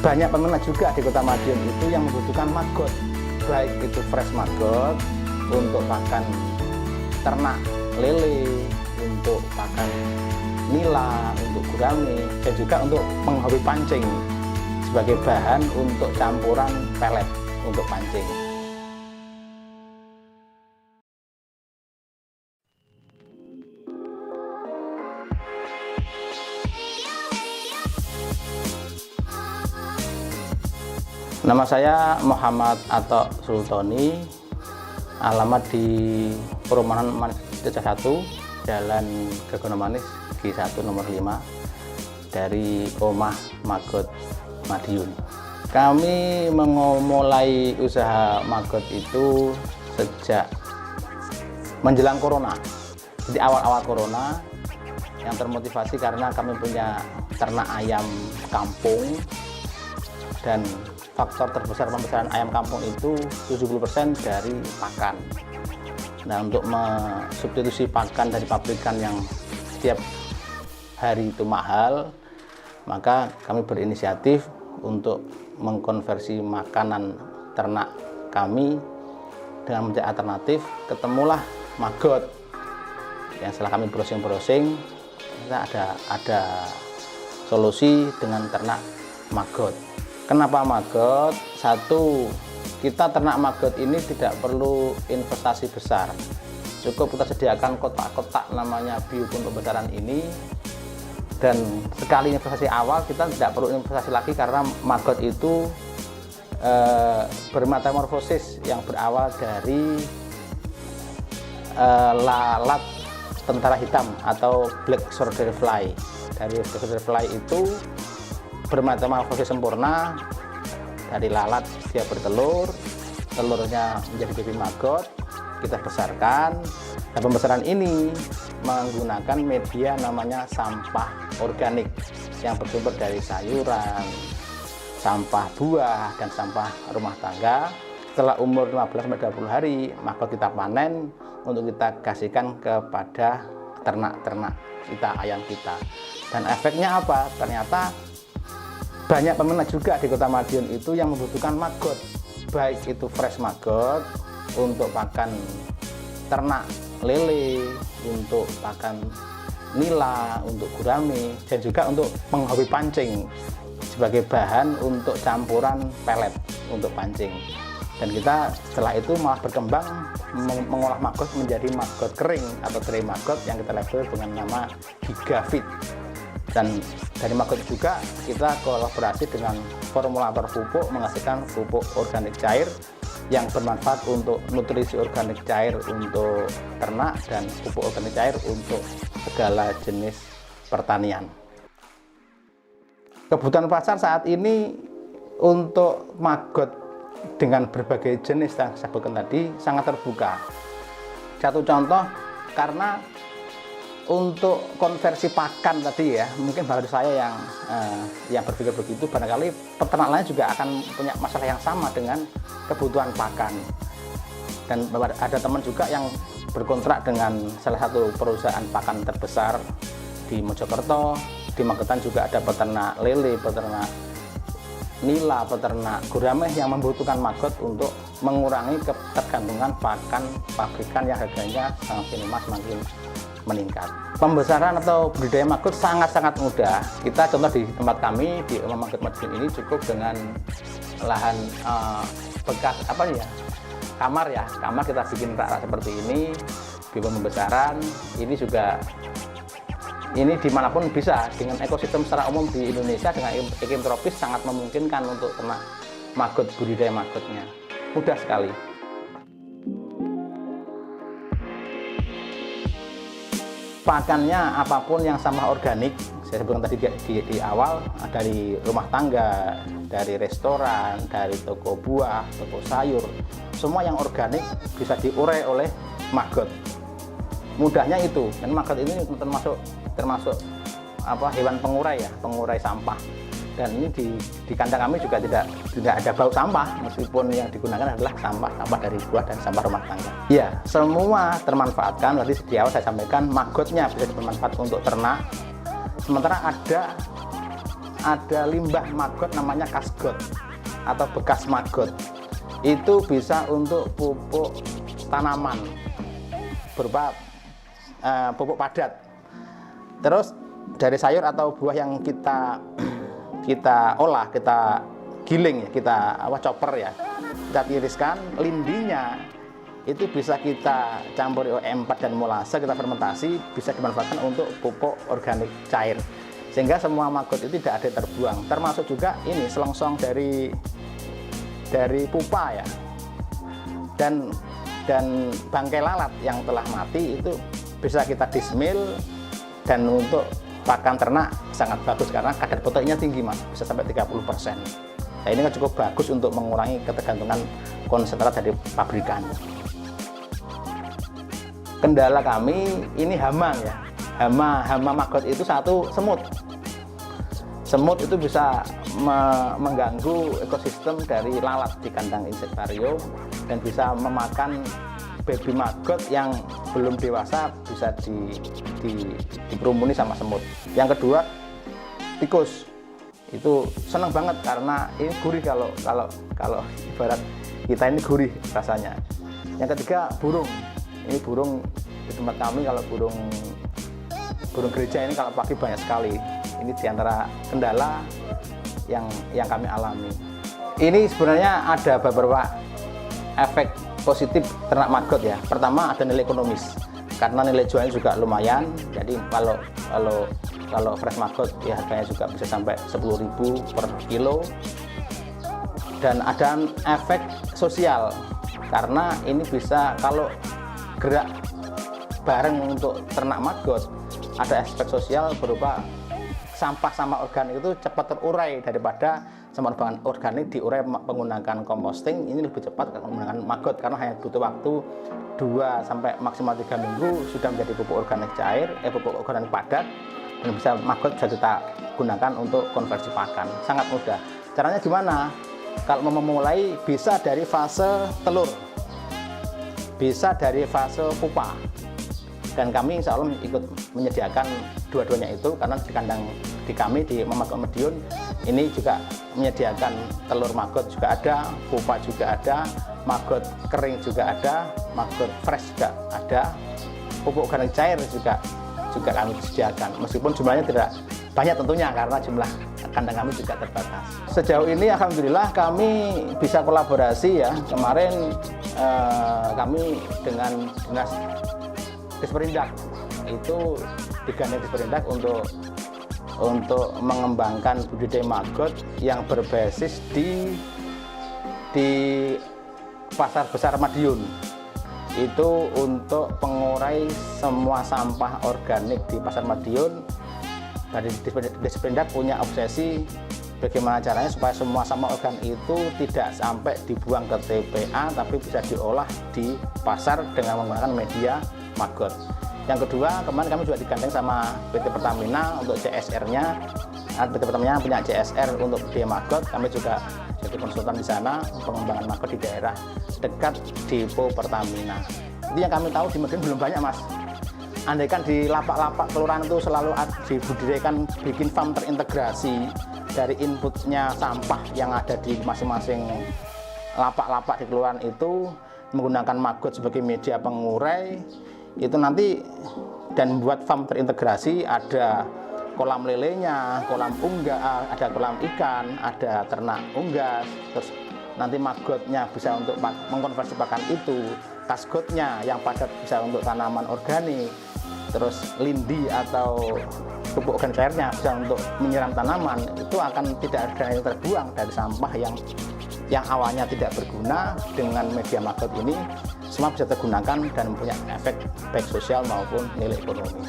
banyak peminat juga di Kota Madiun itu yang membutuhkan maggot, baik itu fresh maggot untuk pakan ternak lele, untuk pakan nila, untuk gurame, dan juga untuk menghobi pancing sebagai bahan untuk campuran pelet untuk pancing. Nama saya Muhammad Atok Sultoni, alamat di Perumahan Manis Jejak 1, Jalan Gegono Manis G1 nomor 5, dari Omah Maggot Madiun. Kami memulai usaha maggot itu sejak menjelang corona. Jadi awal-awal corona, yang termotivasi karena kami punya ternak ayam kampung, dan faktor terbesar pembesaran ayam kampung itu 70% dari pakan. Nah, untuk mensubstitusi pakan dari pabrikan yang setiap hari itu mahal, maka kami berinisiatif untuk mengkonversi makanan ternak kami dengan mencari alternatif. Ketemulah maggot. Yang setelah kami browsing-browsing, kita ada solusi dengan ternak maggot. Kenapa maggot? Satu, kita ternak maggot ini tidak perlu investasi besar. Cukup kita sediakan kotak-kotak namanya biok untuk pembesaran ini. Dan sekali investasi awal, kita tidak perlu investasi lagi karena maggot itu bermetamorfosis yang berawal dari lalat tentara hitam atau black soldier fly. Dari black soldier fly itu bermetamorfosis sempurna. Dari lalat dia bertelur, telurnya menjadi baby maggot, kita besarkan. Dan pembesaran ini menggunakan media namanya sampah organik yang bersumber dari sayuran, sampah buah, dan sampah rumah tangga. Setelah umur 15-20 hari, maggot kita panen untuk kita kasihkan kepada ternak-ternak kita, ayam kita. Dan efeknya apa? Ternyata banyak peminat juga di Kota Madiun itu yang membutuhkan maggot, baik itu fresh maggot untuk pakan ternak lele, untuk pakan nila, untuk gurame, dan juga untuk menghobi pancing sebagai bahan untuk campuran pelet untuk pancing. Dan kita setelah itu malah berkembang mengolah maggot menjadi maggot kering atau tray maggot yang kita label dengan nama Gigafit. Dan dari maggot juga kita kolaborasi dengan formulator pupuk, menghasilkan pupuk organik cair yang bermanfaat untuk nutrisi organik cair untuk ternak dan pupuk organik cair untuk segala jenis pertanian. Kebutuhan pasar saat ini untuk maggot dengan berbagai jenis yang saya sebutkan tadi sangat terbuka. Satu contoh, karena untuk konversi pakan tadi ya, mungkin baru saya yang berpikir begitu, barangkali peternak lain juga akan punya masalah yang sama dengan kebutuhan pakan. Dan ada teman juga yang berkontrak dengan salah satu perusahaan pakan terbesar di Mojokerto. Di Magetan juga ada peternak lele, peternak nila, peternak gurame yang membutuhkan maggot untuk mengurangi ketergantungan pakan pabrikan yang harganya semakin meningkat. Pembesaran atau budidaya maggot sangat-sangat mudah. Kita contoh di tempat kami di Omah Maggot Madiun ini cukup dengan lahan bekas kamar ya. Kamar kita bikin rak seperti ini, bibit pembesaran. Ini juga dimanapun bisa. Dengan ekosistem secara umum di Indonesia dengan iklim tropis sangat memungkinkan untuk ternak maggot, budidaya maggotnya mudah sekali. Pakannya apapun yang sampah organik, saya sebutkan tadi di awal, dari rumah tangga, dari restoran, dari toko buah, toko sayur, semua yang organik bisa diurai oleh maggot. Mudahnya itu, dan maggot ini termasuk hewan pengurai ya, pengurai sampah. Dan ini di kandang kami juga tidak ada bau sampah, meskipun yang digunakan adalah sampah dari buah dan sampah rumah tangga. Ya, semua termanfaatkan. Tadi di awal saya sampaikan maggotnya bisa bermanfaat untuk ternak. Sementara ada limbah maggot namanya kasgot atau bekas maggot. Itu bisa untuk pupuk tanaman berupa pupuk padat. Terus dari sayur atau buah yang kita olah, kita giling, kita chopper ya, kita tiriskan, lindinya itu bisa kita campuri OM4 dan molase, kita fermentasi, bisa dimanfaatkan untuk pupuk organik cair, sehingga semua maggot itu tidak ada yang terbuang. Termasuk juga ini selongsong dari pupa ya, dan bangkai lalat yang telah mati itu bisa kita dismil, dan untuk pakan ternak sangat bagus karena kadar proteinnya tinggi Mas, bisa sampai 30%. Nah, ini kan cukup bagus untuk mengurangi ketergantungan konsentrat dari pabrikan. Kendala kami ini hama ya. Hama maggot itu satu, semut. Semut itu bisa mengganggu ekosistem dari lalat di kandang insektarium dan bisa memakan baby maggot yang belum dewasa, bisa dikerumuni sama semut. Yang kedua, tikus. Itu senang banget karena ini gurih, kalau ibarat kita ini gurih rasanya. Yang ketiga, burung. Ini burung di tempat kami, kalau burung gereja ini kalau pagi banyak sekali. Ini diantara kendala yang kami alami. Ini sebenarnya ada beberapa efek positif ternak maggot ya. Pertama, ada nilai ekonomis karena nilai jualnya juga lumayan. Jadi kalau fresh maggot ya harganya juga bisa sampai 10.000 per kilo. Dan ada efek sosial karena ini bisa, kalau gerak bareng untuk ternak maggot, ada aspek sosial berupa sampah sama organik itu cepat terurai daripada sampah organik diurai menggunakan composting. Ini lebih cepat menggunakan maggot karena hanya butuh waktu 2 sampai maksimal 3 minggu sudah menjadi pupuk organik cair, pupuk organik padat, dan bisa maggot bisa kita gunakan untuk konversi pakan. Sangat mudah. Caranya gimana? Kalau mau memulai, bisa dari fase telur, bisa dari fase pupa, dan kami insya Allah ikut menyediakan dua-duanya itu karena di kandang di kami di Maggot Madiun ini juga menyediakan telur maggot juga ada, pupa juga ada, maggot kering juga ada, maggot fresh juga ada, pupuk organik cair juga kami sediakan, meskipun jumlahnya tidak banyak tentunya karena jumlah kandang kami juga terbatas. Sejauh ini alhamdulillah kami bisa kolaborasi ya. Kemarin kami dengan Dinas Disperindak itu digandeng Disperindak untuk mengembangkan budidaya maggot yang berbasis di Pasar Besar Madiun. Itu untuk pengurai semua sampah organik di Pasar Madiun. Dari Disperindak punya obsesi bagaimana caranya supaya semua sampah organik itu tidak sampai dibuang ke TPA tapi bisa diolah di pasar dengan menggunakan media maggot. Yang kedua, kemarin kami juga digandeng sama PT Pertamina untuk CSR-nya. PT Pertamina punya CSR untuk budidaya maggot. Kami juga jadi konsultan di sana pengembangan maggot di daerah dekat depo Pertamina. Itu yang kami tahu di Madiun belum banyak Mas. Andaikan di lapak-lapak kelurahan itu selalu dibudidayakan, bikin farm terintegrasi dari inputnya sampah yang ada di masing-masing lapak-lapak di kelurahan itu menggunakan maggot sebagai media pengurai itu nanti, dan buat farm terintegrasi, ada kolam lelenya, kolam unggas, ada kolam ikan, ada ternak unggas, terus nanti maggotnya bisa untuk mengkonversi pakan itu, kasgotnya yang padat bisa untuk tanaman organik, terus lindi atau pupuk organik cairnya bisa untuk menyiram tanaman. Itu akan tidak ada yang terbuang dari sampah yang awalnya tidak berguna. Dengan media maggot ini semua bisa digunakan dan punya efek baik sosial maupun nilai ekonomi.